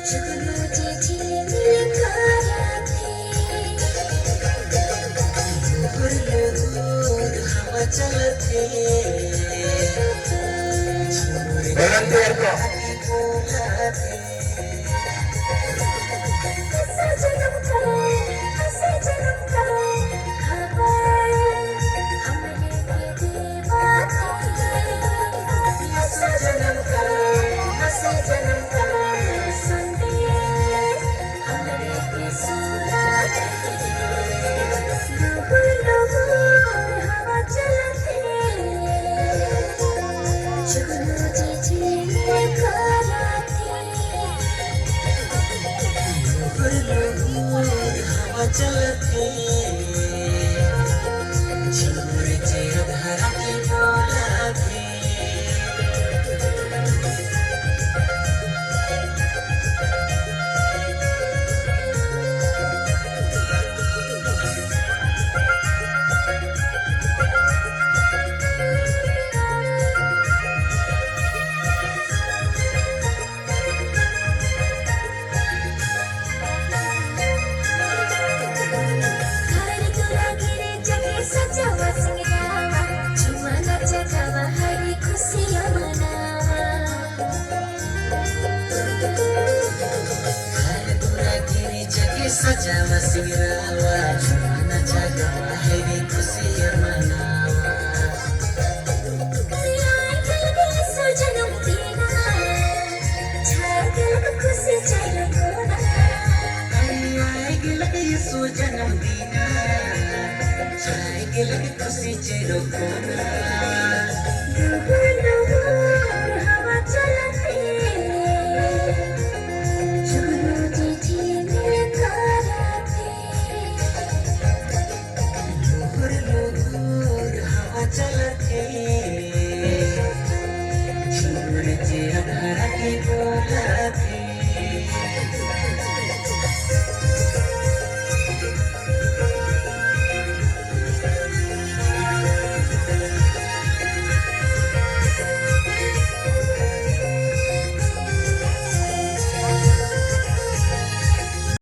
जुगनू जी झिलमिल कराते हुर हवा चलते volunteer ko. हंसे जन्म का हंसे जन्म का खबर हमरे के देवाते हंसे जन्म का हंसे जन्म का संदेश हमरे के सुनाते लुहुर लुहुर हवा चलते जुगनू जी झिलमिल कराते हवा चलते झूर जे धरा के डोलाते घर तुला गिरे जगे सजावा सिंगरावा झुमना जगावा हरी खुशियाँ मनावा घर तुला गिरे जगे सजावा सिंगरावा झुमना जगावा हरी खुशियाँ मनावा जन्म देना छागल खुशी चल गोना सो जन्म दीना चाय के लगे खुशी चेरो कोना लुहुर लुहुर हवा चलते जुगनू जी झिलमिल कराते लुहुर लुहुर हवा चलते झूर जे धरा के डोलाते